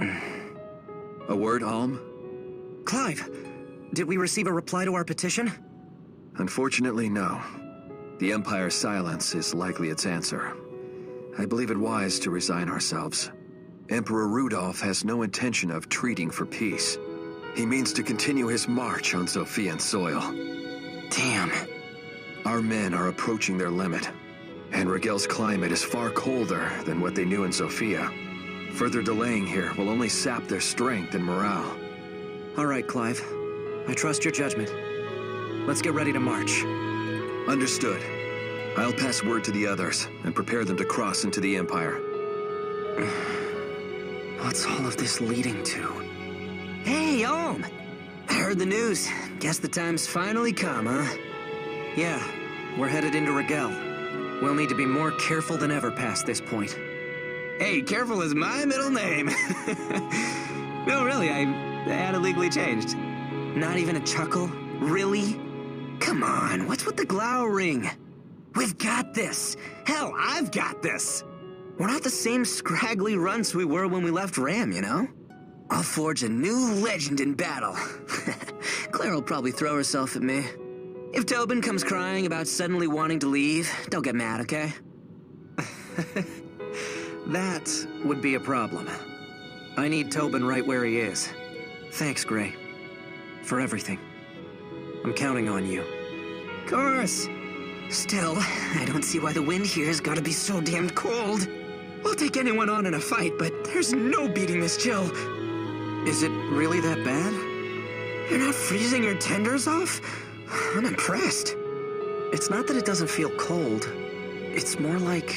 A word, Alm? Clive, did we receive a reply to our petition? Unfortunately, no. The Empire's silence is likely its answer. I believe it wise to resign ourselves. Emperor Rudolph has no intention of treating for peace. He means to continue his march on Sophian soil. Damn. Our men are approaching their limit, and Rigel's climate is far colder than what they knew in Sophia. Further delaying here will only sap their strength and morale. All right, Clive. I trust your judgment. Let's get ready to march. Understood. I'll pass word to the others and prepare them to cross into the Empire. What's all of this leading to? Hey, Olm! I heard the news. Guess the time's finally come, huh? Yeah, we're headed into Rigel. We'll need to be more careful than ever past this point. Hey, careful is my middle name. No, really, I had it legally changed. Not even a chuckle? Really? Come on, what's with the glowering? We've got this. Hell, I've got this. We're not the same scraggly runts we were when we left Ram, you know? I'll forge a new legend in battle. Claire will probably throw herself at me. If Tobin comes crying about suddenly wanting to leave, don't get mad, okay? That would be a problem. I need Tobin right where he is. Thanks, Gray. For everything. I'm counting on you. Of course. Still, I don't see why the wind here has got to be so damned cold. I'll take anyone on in a fight, but there's no beating this chill. Is it really that bad? You're not freezing your tenders off? I'm impressed. It's not that it doesn't feel cold. It's more like...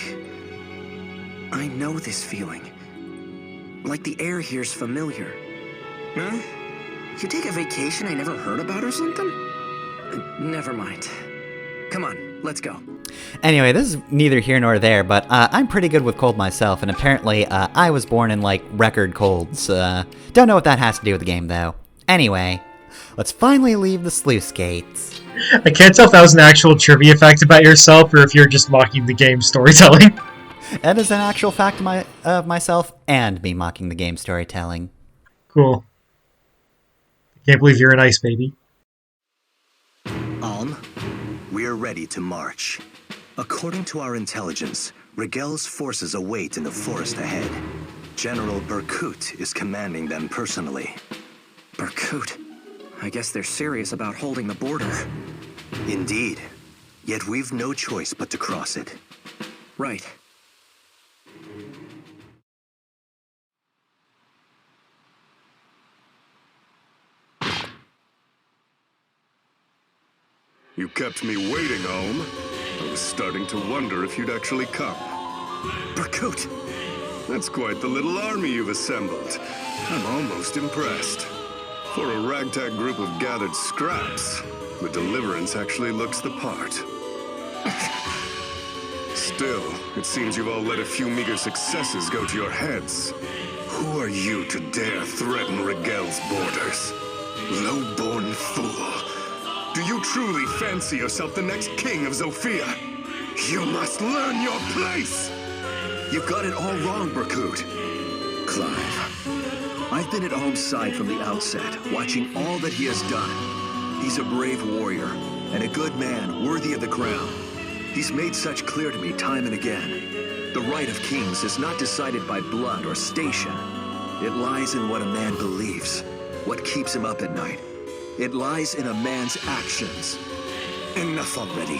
I know this feeling. Like the air here's familiar. Huh? You take a vacation I never heard about or something? Never mind. Come on, let's go. Anyway, this is neither here nor there, but I'm pretty good with cold myself, and apparently I was born in, like, record colds. Don't know what that has to do with the game, though. Anyway, let's finally leave the sluice gates. I can't tell if that was an actual trivia fact about yourself, or if you're just mocking the game's storytelling. That is an actual fact of myself, and me mocking the game storytelling. Cool. I can't believe you're an ice baby. Alm, we're ready to march. According to our intelligence, Rigel's forces await in the forest ahead. General Berkut is commanding them personally. Berkut? I guess they're serious about holding the border. Indeed. Yet we've no choice but to cross it. Right. You kept me waiting, Ohm. I was starting to wonder if you'd actually come. Berkut! That's quite the little army you've assembled. I'm almost impressed. For a ragtag group of gathered scraps, the Deliverance actually looks the part. Still, it seems you've all let a few meager successes go to your heads. Who are you to dare threaten Rigel's borders? Low-born fool. Do you truly fancy yourself the next king of Zofia? You must learn your place! You've got it all wrong, Berkut. Clive, I've been at Ohm's side from the outset, watching all that he has done. He's a brave warrior, and a good man worthy of the crown. He's made such clear to me time and again. The right of kings is not decided by blood or station. It lies in what a man believes, what keeps him up at night. It lies in a man's actions. Enough already.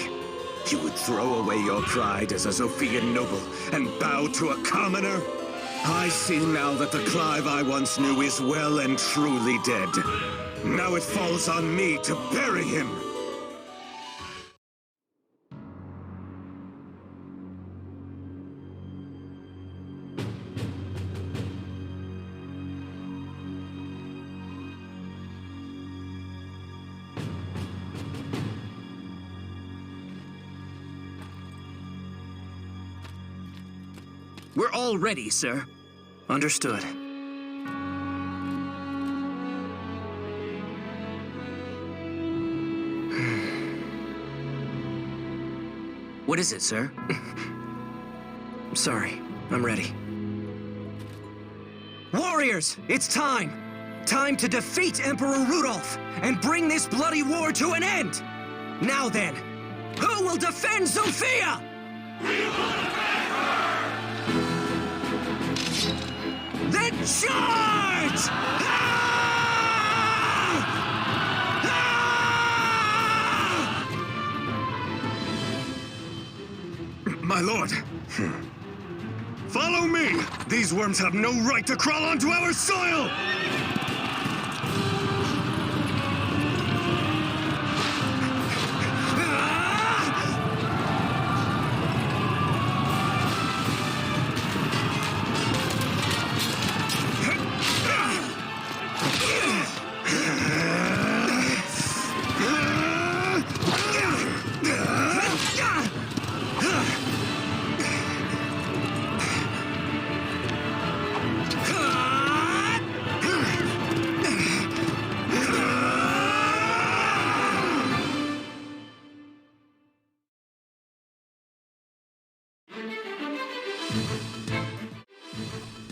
You would throw away your pride as a Zophian noble and bow to a commoner? I see now that the Clive I once knew is well and truly dead. Now it falls on me to bury him. We're all ready, sir. Understood. What is it, sir? Sorry, I'm ready. Warriors! warriors, it's time! Time to defeat Emperor Rudolph and bring this bloody war to an end! Now then, who will defend Sophia? Then charge! My lord! Follow me! These worms have no right to crawl onto our soil!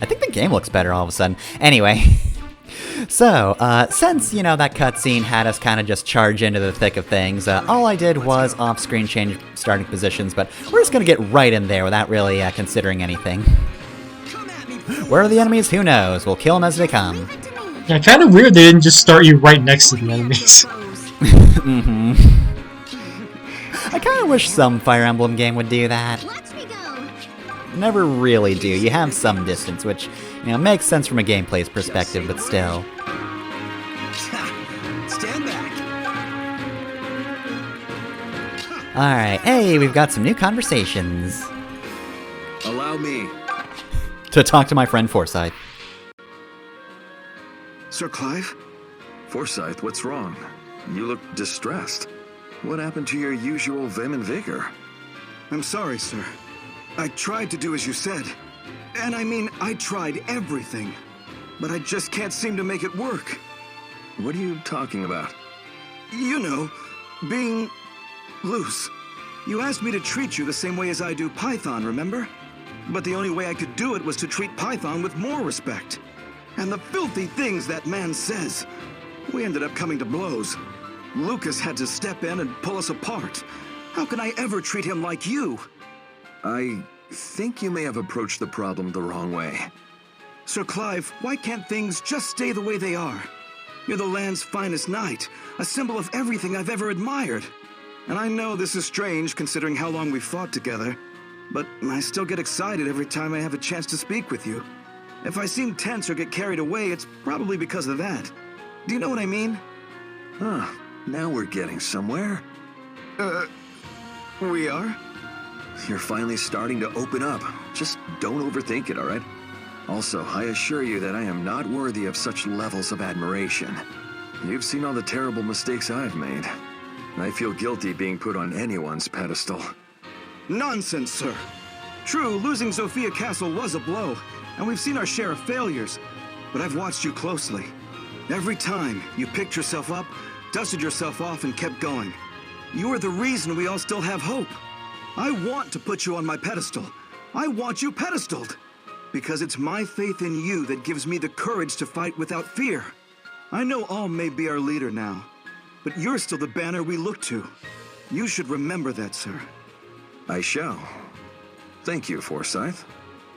I think the game looks better all of a sudden. Anyway, so, since, you know, that cutscene had us kind of just charge into the thick of things, all I did was off-screen change starting positions, but we're just gonna get right in there without really considering anything. Where are the enemies? Who knows? We'll kill them as they come. Yeah, kind of weird they didn't just start you right next to the enemies. Mm-hmm. I kind of wish some Fire Emblem game would do that. Never really do. You have some distance, which, you know, makes sense from a gameplay's perspective, but still. Stand back. Alright, hey, we've got some new conversations. Allow me. To talk to my friend Forsyth. Sir Clive? Forsyth, what's wrong? You look distressed. What happened to your usual vim and vigor? I'm sorry, sir. I tried to do as you said. And I mean, I tried everything. But I just can't seem to make it work. What are you talking about? You know, being loose. You asked me to treat you the same way as I do Python, remember? But the only way I could do it was to treat Python with more respect. And the filthy things that man says. We ended up coming to blows. Lucas had to step in and pull us apart. How can I ever treat him like you? I think you may have approached the problem the wrong way. Sir Clive, why can't things just stay the way they are? You're the land's finest knight, a symbol of everything I've ever admired. And I know this is strange considering how long we've fought together, but I still get excited every time I have a chance to speak with you. If I seem tense or get carried away, it's probably because of that. Do you know what I mean? Huh, now we're getting somewhere. We are? You're finally starting to open up. Just don't overthink it, alright? Also, I assure you that I am not worthy of such levels of admiration. You've seen all the terrible mistakes I've made. I feel guilty being put on anyone's pedestal. Nonsense, sir. True, losing Sophia Castle was a blow, and we've seen our share of failures. But I've watched you closely. Every time, you picked yourself up, dusted yourself off, and kept going. You are the reason we all still have hope. I want to put you on my pedestal. I want you pedestaled. Because it's my faith in you that gives me the courage to fight without fear. I know Alm may be our leader now, but you're still the banner we look to. You should remember that, sir. I shall. Thank you, Forsyth.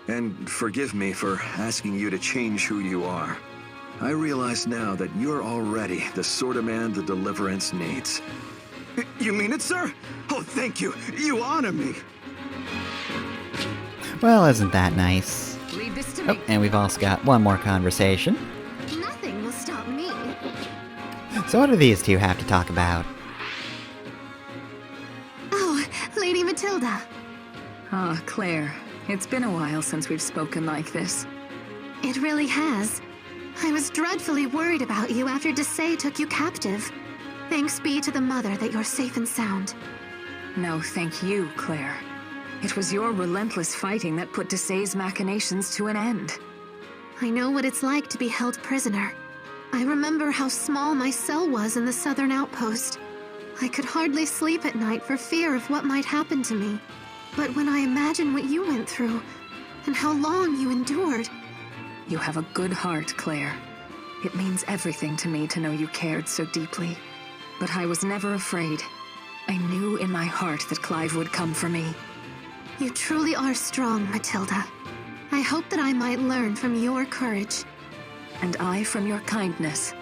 And forgive me for asking you to change who you are. I realize now that you're already the sort of man the Deliverance needs. You mean it, sir? Oh, thank you. You honor me. Well, isn't that nice? Leave this to Oh, me. and we've also got one more conversation. Nothing will stop me. So what do these two have to talk about? Oh, Lady Matilda. Ah, Claire. It's been a while since we've spoken like this. It really has. I was dreadfully worried about you after Desai took you captive. Thanks be to the Mother that you're safe and sound. No, thank you, Claire. It was your relentless fighting that put Desai's machinations to an end. I know what it's like to be held prisoner. I remember how small my cell was in the southern outpost. I could hardly sleep at night for fear of what might happen to me. But when I imagine what you went through, and how long you endured... You have a good heart, Claire. It means everything to me to know you cared so deeply. But I was never afraid. I knew in my heart that Clive would come for me. You truly are strong, Matilda. I hope that I might learn from your courage. And I from your kindness.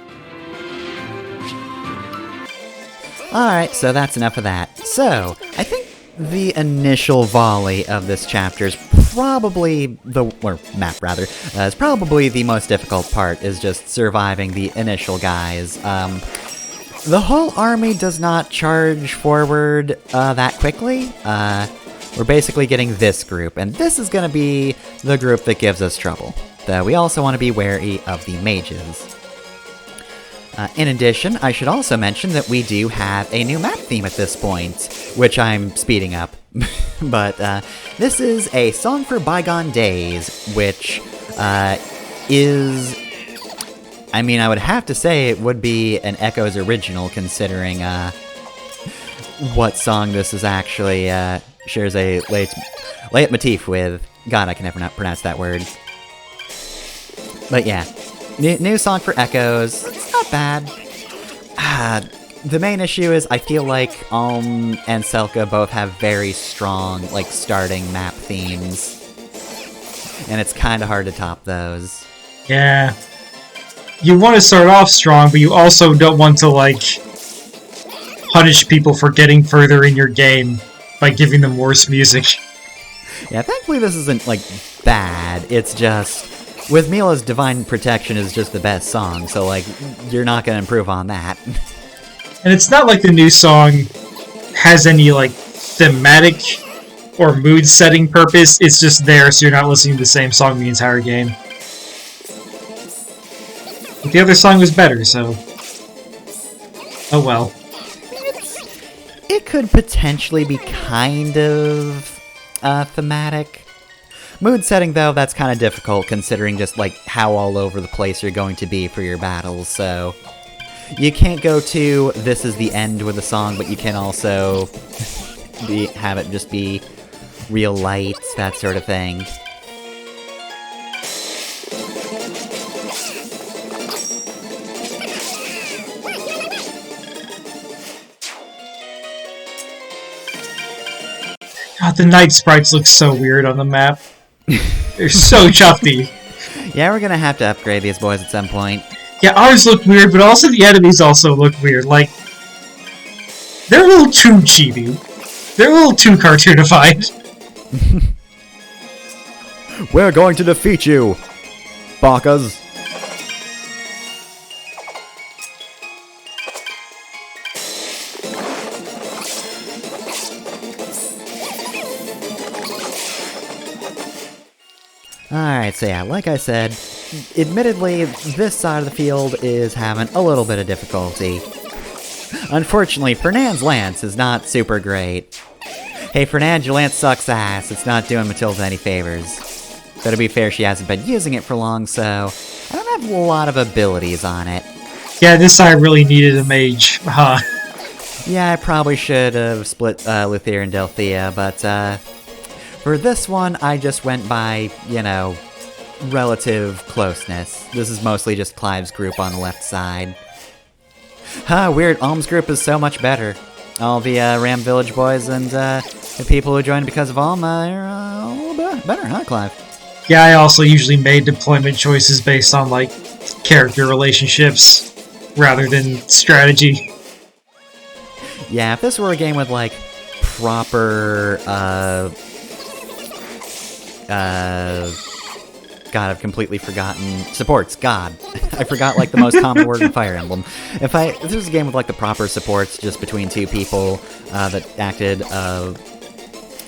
Alright, so that's enough of that. So, I think the initial volley of this chapter is probably is probably the most difficult part, is just surviving the initial guys. The whole army does not charge forward that quickly. We're basically getting this group, and this is going to be the group that gives us trouble. Though we also want to be wary of the mages. In addition, I should also mention that we do have a new map theme at this point, which I'm speeding up. But this is a Song for Bygone Days, which is... I mean, I would have to say it would be an Echoes original, considering what song this is actually shares a leitmotif with. God, I can never not pronounce that word. But yeah, new song for Echoes. It's not bad. The main issue is I feel like Alm and Selka both have very strong, like, starting map themes. And it's kind of hard to top those. Yeah. You want to start off strong, but you also don't want to, like, punish people for getting further in your game by giving them worse music. Yeah, thankfully this isn't, like, bad. It's just... With Mila's Divine Protection is just the best song, so, like, you're not gonna improve on that. And it's not like the new song has any, like, thematic or mood-setting purpose. It's just there so you're not listening to the same song the entire game. But the other song was better, so... Oh well. It could potentially be kind of thematic. Mood setting, though, that's kind of difficult considering just, like, how all over the place you're going to be for your battles, so... You can't go to this is the end with a song, but you can also have it just be real light, that sort of thing. God, the night sprites look so weird on the map. They're so chuffy. Yeah, we're gonna have to upgrade these boys at some point. Yeah, ours look weird, but also the enemies also look weird. Like, they're a little too chibi. They're a little too cartoonified. We're going to defeat you, Bakas. Alright, so yeah, like I said, admittedly, this side of the field is having a little bit of difficulty. Unfortunately, Fernand's Lance is not super great. Hey, Fernand, your Lance sucks ass. It's not doing Matilda any favors. Though to be fair, she hasn't been using it for long, so I don't have a lot of abilities on it. Yeah, this side really needed a mage, huh? Yeah, I probably should have split Luthier and Delthea, but for this one, I just went by, you know, relative closeness. This is mostly just Clive's group on the left side. Weird, Alm's group is so much better. All the Ram Village boys and the people who joined because of Alm are a little bit better, huh, Clive? Yeah, I also usually made deployment choices based on, like, character relationships rather than strategy. Yeah, if this were a game with, like, proper, God, I've completely forgotten. Supports, God. I forgot, like, the most common word in Fire Emblem. If this was a game with, like, the proper supports just between two people that acted,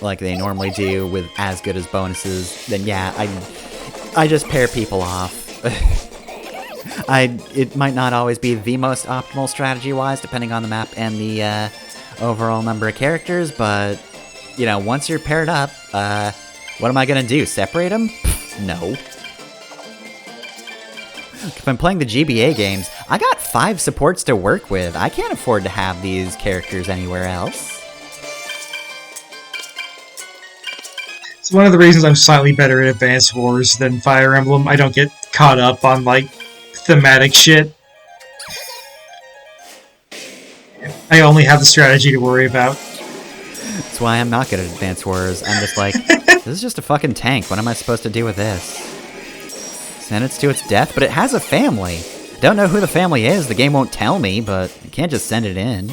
like they normally do with as good as bonuses, then yeah, I just pair people off. It might not always be the most optimal strategy-wise, depending on the map and the overall number of characters, but, you know, once you're paired up, what am I gonna do? Separate them? No. If I'm playing the GBA games, I got 5 supports to work with. I can't afford to have these characters anywhere else. It's one of the reasons I'm slightly better at Advanced Wars than Fire Emblem. I don't get caught up on, like, thematic shit. I only have the strategy to worry about. That's why I'm not good at Advance Wars. I'm just like, this is just a fucking tank. What am I supposed to do with this? Send it to its death, but it has a family. Don't know who the family is. The game won't tell me, but you can't just send it in.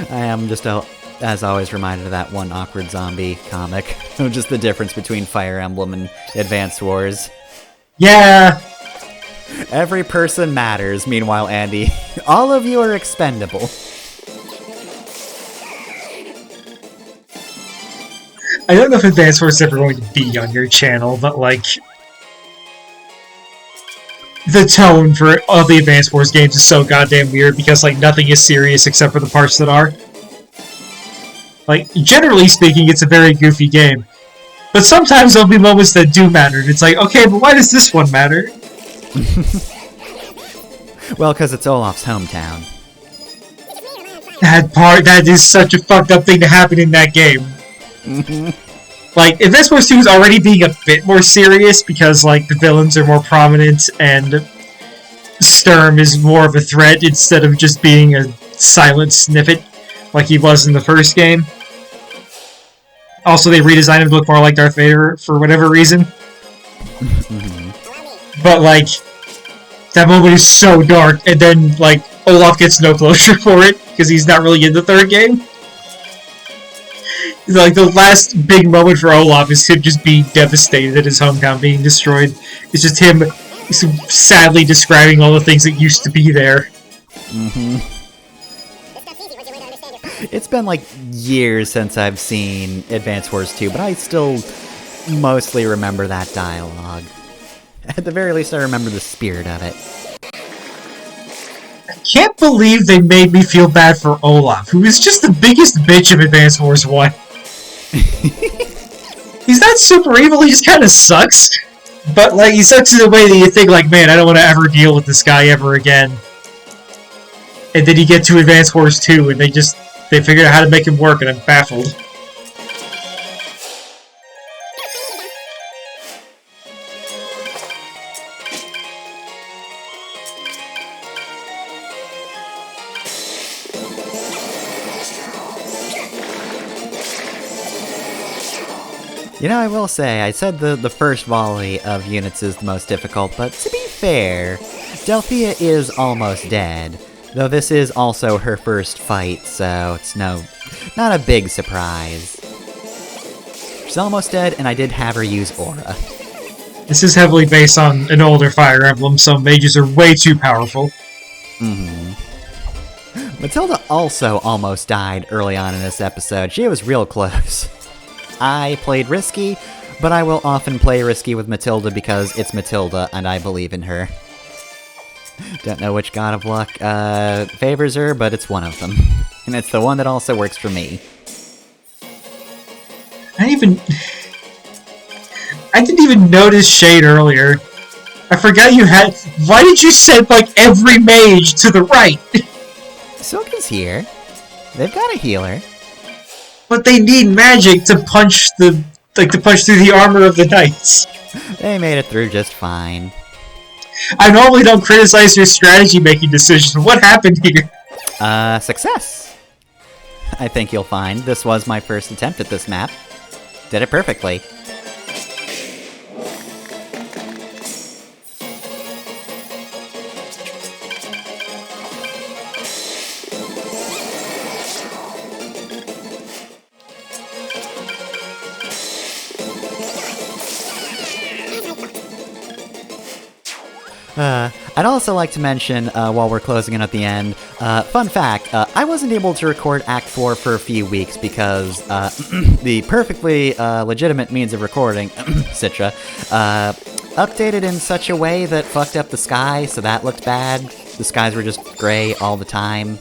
I am just, as always, reminded of that one awkward zombie comic. Just the difference between Fire Emblem and Advance Wars. Yeah! Every person matters, meanwhile, Andy. All of you are expendable. I don't know if Advance Wars is ever going to be on your channel, but, like, the tone for all the Advance Wars games is so goddamn weird because, like, nothing is serious except for the parts that are. Like, generally speaking, it's a very goofy game. But sometimes there'll be moments that do matter, and it's like, okay, but why does this one matter? Well, because it's Olaf's hometown. That is such a fucked up thing to happen in that game. Like, Advance Wars 2 is already being a bit more serious because, like, the villains are more prominent and Sturm is more of a threat instead of just being a silent snippet like he was in the first game. Also, they redesigned him to look more like Darth Vader for whatever reason. But, like, that moment is so dark, and then, like, Olaf gets no closure for it because he's not really in the third game. Like, the last big moment for Olaf is him just being devastated at his hometown being destroyed. It's just him sadly describing all the things that used to be there. It's been, like, years since I've seen Advance Wars 2, but I still mostly remember that dialogue. At the very least, I remember the spirit of it. I can't believe they made me feel bad for Olaf, who is just the biggest bitch of Advance Wars 1. He's not super evil, he just kind of sucks. But, like, he sucks in a way that you think, like, man, I don't want to ever deal with this guy ever again. And then you get to Advance Wars 2, and they figured out how to make him work, and I'm baffled. You know, I will say, I said the first volley of units is the most difficult, but to be fair, Delphia is almost dead. Though this is also her first fight, so it's not a big surprise. She's almost dead, and I did have her use Aura. This is heavily based on an older Fire Emblem, so mages are way too powerful. Matilda also almost died early on in this episode. She was real close. I played risky, but I will often play risky with Matilda because it's Matilda, and I believe in her. Don't know which God of Luck favors her, but it's one of them. And it's the one that also works for me. I didn't even notice Shade earlier. I forgot you had... Why did you send, like, every mage to the right? Silka's here. They've got a healer. But they need magic to punch through the armor of the knights. They made it through just fine. I normally don't criticize your strategy-making decisions. What happened here? Success. I think you'll find this was my first attempt at this map. Did it perfectly. I'd also like to mention, while we're closing in at the end, fun fact, I wasn't able to record Act 4 for a few weeks because the perfectly legitimate means of recording, Citra, updated in such a way that fucked up the sky, so that looked bad. The skies were just gray all the time.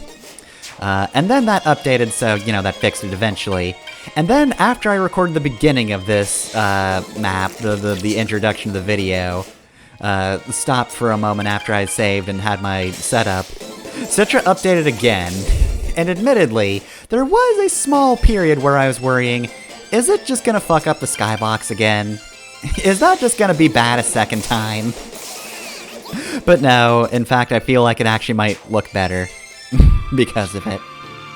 And then that updated, so, you know, that fixed it eventually. And then after I recorded the beginning of this map, the introduction to the video, stopped for a moment after I saved and had my setup, Citra updated again, And admittedly, there was a small period where I was worrying, is it just gonna fuck up the skybox again? Is that just gonna be bad a second time? But no, in fact, I feel like it actually might look better because of it.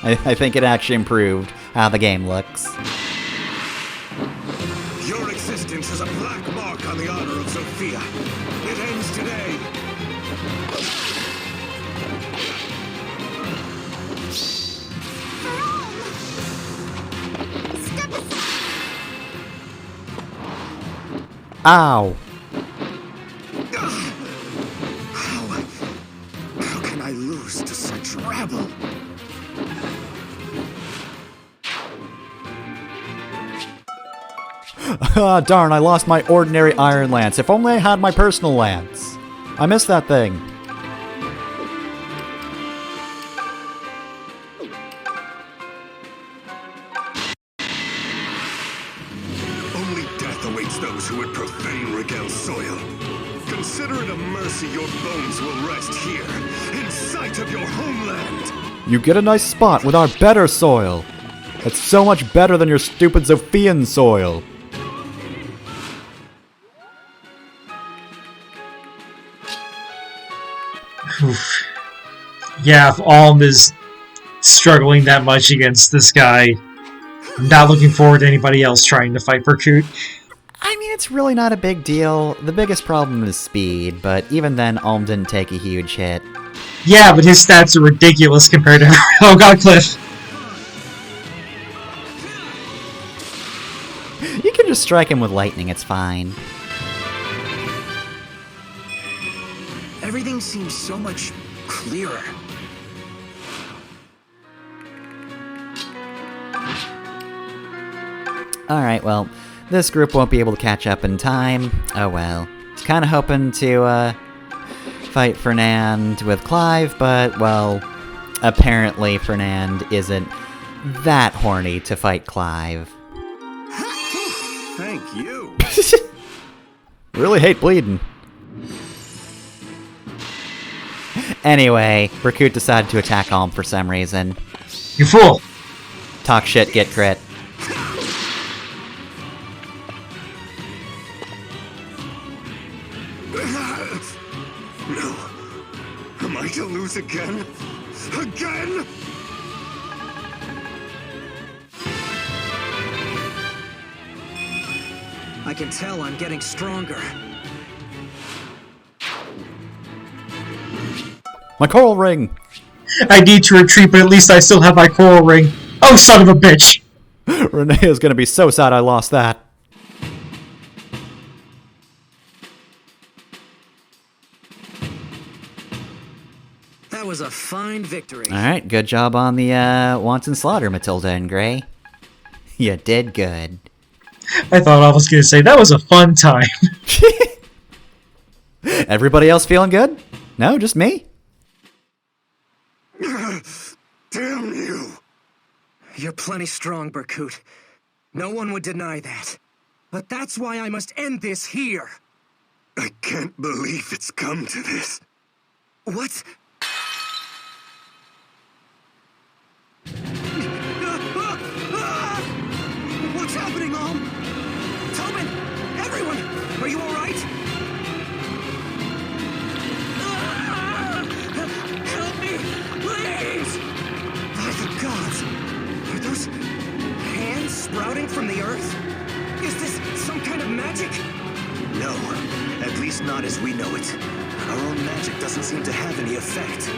I think it actually improved how the game looks. Your existence is a black mark on the honor of Sophia. It ends today. Step aside! Ow! How can I lose to such rabble? Ah, darn, I lost my ordinary iron lance. If only I had my personal lance. I missed that thing. Only death awaits those who would profane Regel's soil. Consider it a mercy your bones will rest here, in sight of your homeland. You get a nice spot with our better soil. It's so much better than your stupid Zophian soil. Oof. Yeah, if Alm is struggling that much against this guy, I'm not looking forward to anybody else trying to fight Berkut. I mean, it's really not a big deal. The biggest problem is speed, but even then, Alm didn't take a huge hit. Yeah, but his stats are ridiculous compared to... Oh god, Cliff! You can just strike him with lightning, it's fine. Everything seems so much clearer. Alright, well, this group won't be able to catch up in time. Oh well. I was kinda hoping to, fight Fernand with Clive, but, well, apparently Fernand isn't that horny to fight Clive. Thank you. Really hate bleeding. Anyway, Berkut decided to attack Alm for some reason. You fool! Talk shit, get crit. No. Am I to lose again? Again? I can tell I'm getting stronger. My coral ring! I need to retreat, but at least I still have my coral ring. Oh, son of a bitch! Renee is gonna be so sad I lost that. That was a fine victory. Alright, good job on the, wanton slaughter, Matilda and Gray. You did good. I thought I was gonna say, that was a fun time. Everybody else feeling good? No, just me? Damn you! You're plenty strong, Berkut. No one would deny that. But that's why I must end this here. I can't believe it's come to this. What? What's happening, Mom? Tobin! Everyone! Are you alright? Help me! Please! By the gods! Are those hands sprouting from the earth? Is this some kind of magic? No, at least not as we know it. Our own magic doesn't seem to have any effect.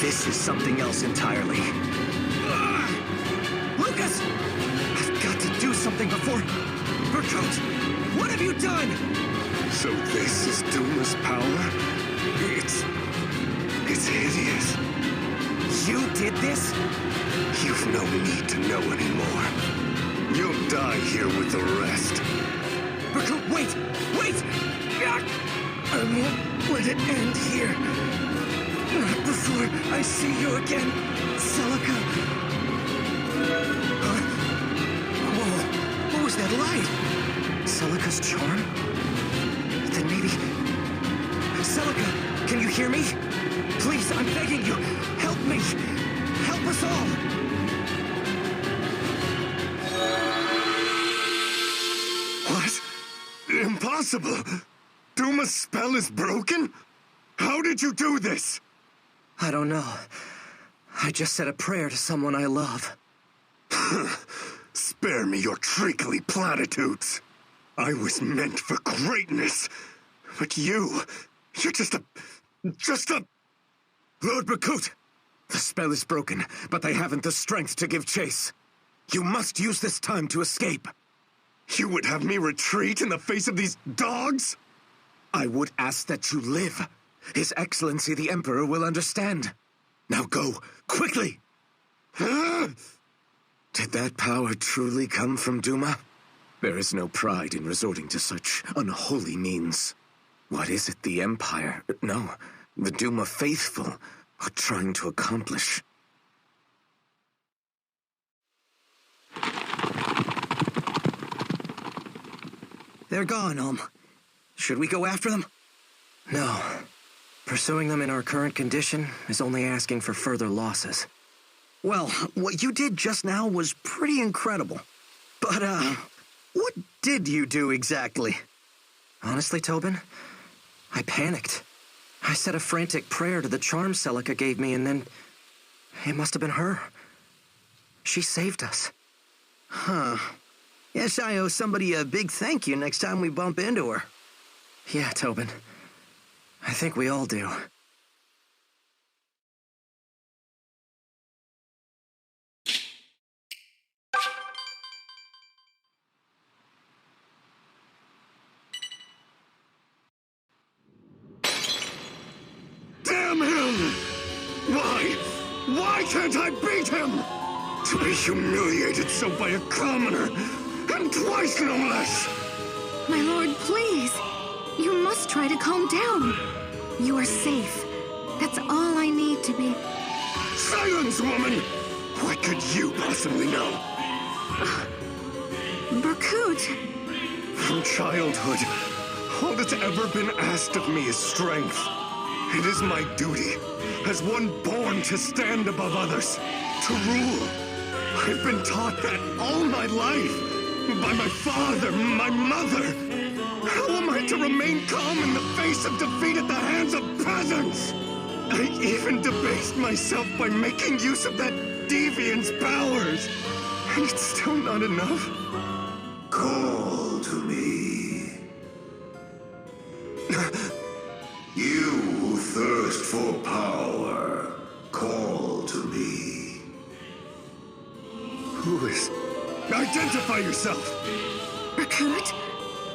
This is something else entirely. Lucas! I've got to do something before... Berkut! What have you done? So this is Duma's power? It's hideous. You did this? You've no need to know anymore. You'll die here with the rest. Berkut, wait! Wait! I won't let it end here. Not before I see you again, Celica. Whoa, what was that light? Celica's charm? Then maybe... Celica, can you hear me? Please, I'm begging you, help me. Help us all! What? Impossible! Duma's spell is broken? How did you do this? I don't know. I just said a prayer to someone I love. Spare me your treacly platitudes. I was meant for greatness. But you're just a... Lord Bakut! The spell is broken, but they haven't the strength to give chase. You must use this time to escape. You would have me retreat in the face of these dogs? I would ask that you live. His Excellency the Emperor will understand. Now go, quickly! Did that power truly come from Duma? There is no pride in resorting to such unholy means. What is it the Empire, no, the Duma faithful, are trying to accomplish? They're gone, Should we go after them? No. Pursuing them in our current condition is only asking for further losses. Well, what you did just now was pretty incredible. But, what did you do exactly? Honestly, Tobin, I panicked. I said a frantic prayer to the charm Celica gave me, and then... it must have been her. She saved us. Huh. Guess I owe somebody a big thank you next time we bump into her. Yeah, Tobin. I think we all do. Damn him! Why can't I beat him? To be humiliated so by a commoner, and twice no less! My lord, please. You must try to calm down. You are safe. That's all I need to be. Silence, woman! What could you possibly know? Bakut. From childhood, all that's ever been asked of me is strength. It is my duty, as one born to stand above others, to rule. I've been taught that all my life, by my father, my mother. How am I to remain calm in the face of defeat at the hands of peasants? I even debased myself by making use of that deviant's powers. And it's still not enough. Call to me. You who thirst for power, call to me. Who is... Identify yourself! Bakut?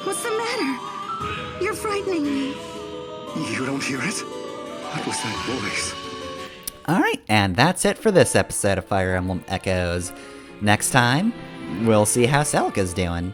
What's the matter? You're frightening me. You don't hear it? What was that voice? Alright, and that's it for this episode of Fire Emblem Echoes. Next time, we'll see how Celica's doing.